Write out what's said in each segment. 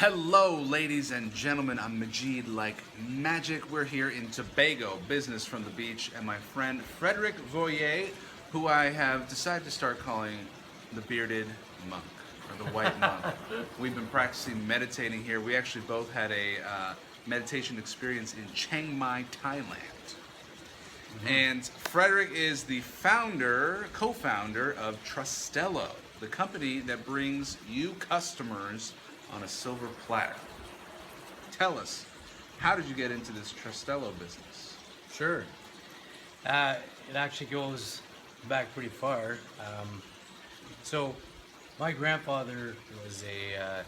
Hello, ladies and gentlemen. I'm Majid like magic. We're here in Tobago, business from the beach, and my friend Frederic Voyer, who I have decided to start calling the bearded monk or the white monk. We've been practicing meditating here. We actually both had a meditation experience in Chiang Mai, Thailand. And Frederic is the co-founder of Trustello, the company that brings you customers on a silver platter. Tell us, how did you get into this Trustello business? Sure. It actually goes back pretty far. So my grandfather was a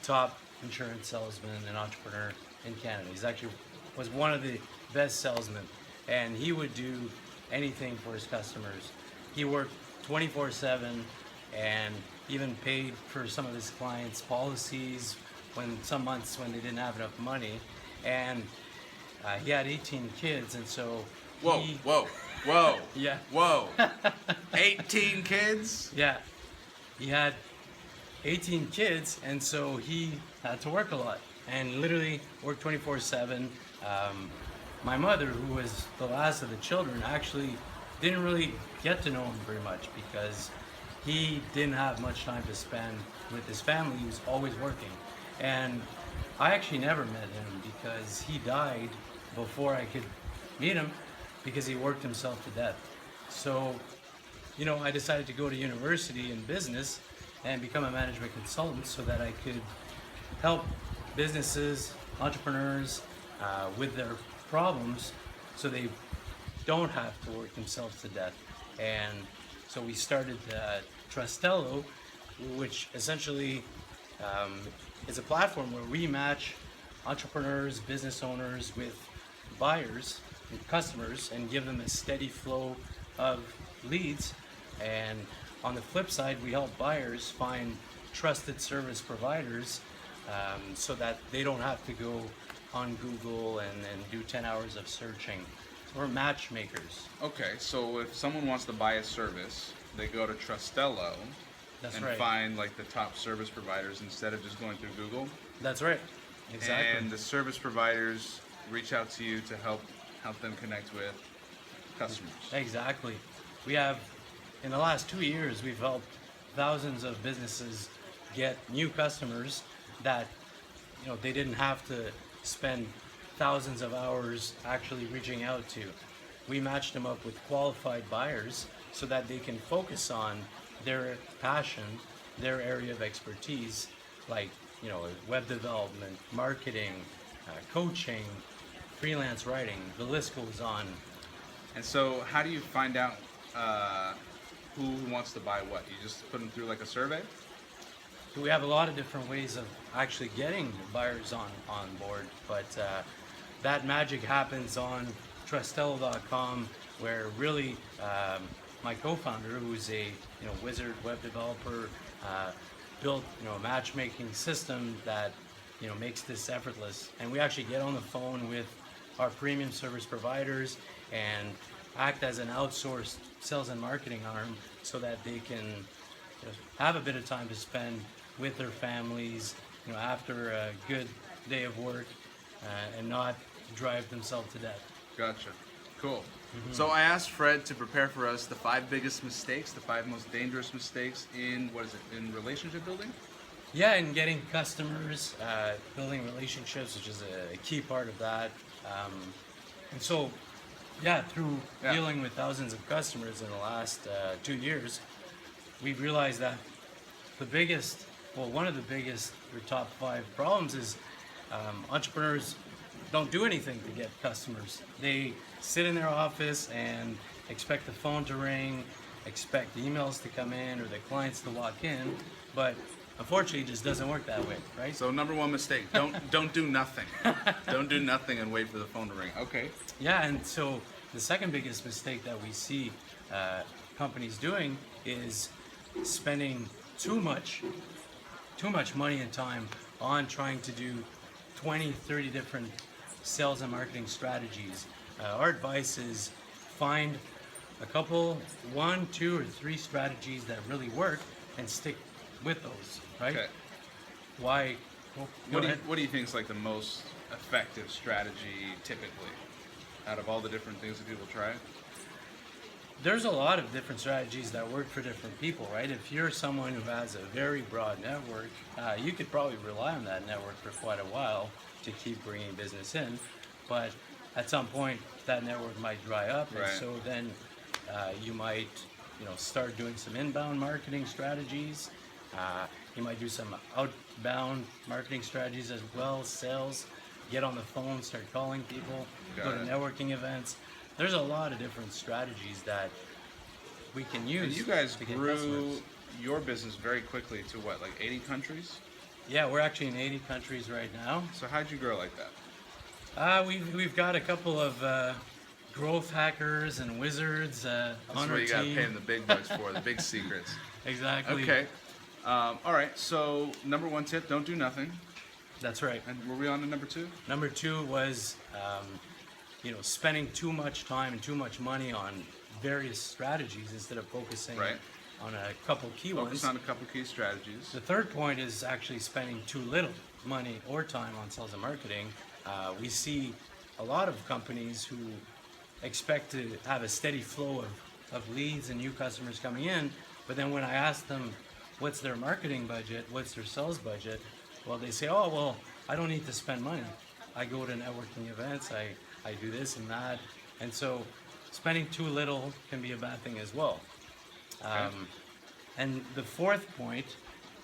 top insurance salesman and entrepreneur in Canada. He's actually was one of the best salesmen, and he would do anything for his customers. He worked 24/7 and even paid for some of his clients' policies when some months when they didn't have enough money. And he had 18 kids, and so Whoa. Yeah. Whoa. 18 kids? Yeah, he had 18 kids, and so he had to work a lot and literally worked 24/7. My mother, who was the last of the children, actually didn't really get to know him very much because he didn't have much time to spend with his family. He was always working. And I actually never met him because he died before I could meet him because he worked himself to death. So, I decided to go to university in business and become a management consultant so that I could help businesses, entrepreneurs with their problems so they don't have to work themselves to death. And so we started Trustello, which essentially is a platform where we match entrepreneurs, business owners with buyers and customers and give them a steady flow of leads. And on the flip side, we help buyers find trusted service providers so that they don't have to go on Google and do 10 hours of searching. We're matchmakers. Okay, so if someone wants to buy a service, they go to Trustello and right. find like the top service providers instead of just going through Google. That's right. Exactly. And the service providers reach out to you to help them connect with customers. Exactly. We have, in the last 2 years, we've helped thousands of businesses get new customers that, they didn't have to spend thousands of hours actually reaching out to. We matched them up with qualified buyers so that they can focus on their passion, their area of expertise, like, web development, marketing, coaching, freelance writing, the list goes on. And so how do you find out who wants to buy what? You just put them through like a survey? We have a lot of different ways of actually getting buyers on board, but that magic happens on Trustello.com, where really my co-founder, who's a wizard web developer, built a matchmaking system that makes this effortless. And we actually get on the phone with our premium service providers and act as an outsourced sales and marketing arm so that they can have a bit of time to spend with their families after a good day of work and not drive themselves to death. Gotcha. Cool. So I asked Fred to prepare for us the 5 biggest mistakes, the 5 most dangerous mistakes in in relationship building? Yeah, and getting customers, building relationships, which is a key part of that. And so, through dealing with thousands of customers in the last 2 years, we've realized that one of the biggest or top 5 problems is entrepreneurs don't do anything to get customers. They sit in their office and expect the phone to ring, expect emails to come in or the clients to walk in, but unfortunately it just doesn't work that way, right? So number 1 mistake, don't do nothing. Don't do nothing and wait for the phone to ring. Okay. Yeah, and so the second biggest mistake that we see companies doing is spending too much money and time on trying to do 20, 30 different sales and marketing strategies. Our advice is find a couple, 1, 2, or 3 strategies that really work and stick with those, right? Okay. Why Go What ahead. do you think is like the most effective strategy typically out of all the different things that people try? There's a lot of different strategies that work for different people, right? If you're someone who has a very broad network, you could probably rely on that network for quite a while to keep bringing business in. But at some point, that network might dry up, and Right. so then you might, start doing some inbound marketing strategies. You might do some outbound marketing strategies as well, sales. Get on the phone, start calling people, go to Got it. networking events. There's a lot of different strategies that we can use. And you guys to get grew customers. your business very quickly to what, like 80 countries? Yeah, we're actually in 80 countries right now. So how'd you grow like that? We've got a couple of growth hackers and wizards That's on what our you got to team. pay them the big bucks for, the big secrets. Exactly. Okay. All right. So number one tip: don't do nothing. That's right. And were we on to number two? Number two was, spending too much time and too much money on various strategies instead of focusing Right. on a couple key Focus ones. on a couple key strategies. The third point is actually spending too little money or time on sales and marketing. We see a lot of companies who expect to have a steady flow of leads and new customers coming in, but then when I ask them what's their marketing budget, what's their sales budget, well, they say, oh, well, I don't need to spend money. I go to networking events, I do this and that. And so spending too little can be a bad thing as well. And the fourth point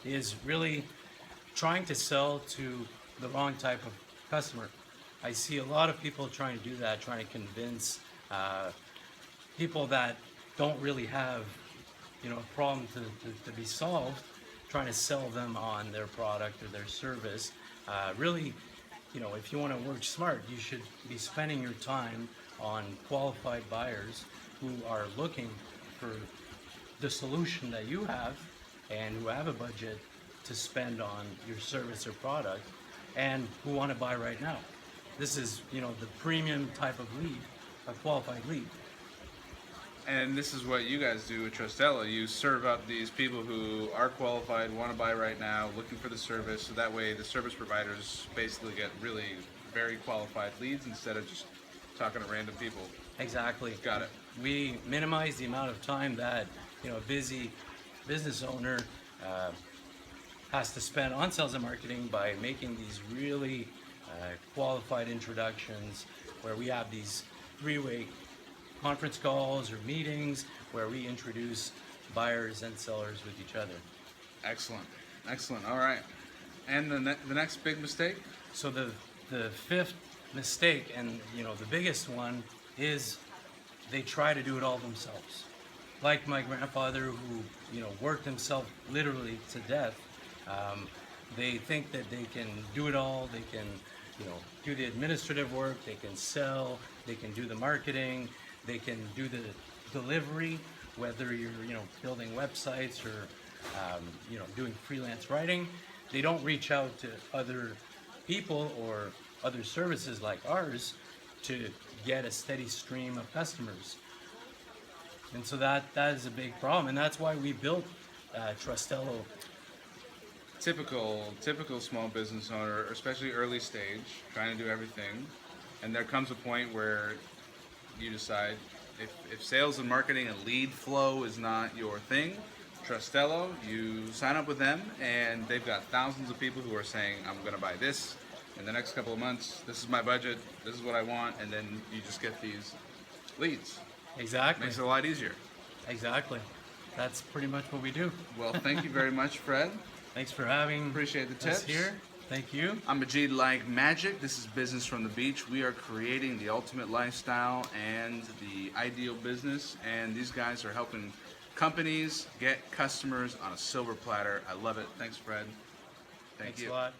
is really trying to sell to the wrong type of customer. I see a lot of people trying to do that, trying to convince people that don't really have, a problem to be solved, trying to sell them on their product or their service. Really, if you want to work smart, you should be spending your time on qualified buyers who are looking for the solution that you have and who have a budget to spend on your service or product and who want to buy right now. This is, the premium type of lead, a qualified lead. And this is what you guys do with Trustello. You serve up these people who are qualified, want to buy right now, looking for the service. So that way the service providers basically get really very qualified leads instead of just talking to random people. Exactly. Got it. We minimize the amount of time that, a busy business owner has to spend on sales and marketing by making these really qualified introductions where we have these three-way conference calls or meetings where we introduce buyers and sellers with each other. Excellent. Excellent. All right. And the next big mistake? So the fifth mistake, and the biggest one, is they try to do it all themselves. Like my grandfather, who worked himself literally to death. They think that they can do it all. They can do the administrative work. They can sell. They can do the marketing. They can do the delivery, whether you're building websites or doing freelance writing. They don't reach out to other people or other services like ours to get a steady stream of customers. And so that is a big problem, and that's why we built Trustello. Typical small business owner, especially early stage, trying to do everything, and there comes a point where you decide if sales and marketing and lead flow is not your thing, Trustello, you sign up with them, and they've got thousands of people who are saying, I'm going to buy this in the next couple of months. This is my budget. This is what I want, and then you just get these leads. Exactly. Makes it a lot easier. Exactly. That's pretty much what we do. Well, thank you very much, Fred. Thanks for having Appreciate the us tips. here. Thank you. I'm Majid Like Magic. This is Business from the Beach. We are creating the ultimate lifestyle and the ideal business, and these guys are helping companies get customers on a silver platter. I love it. Thanks, Fred. Thank Thanks you. a lot.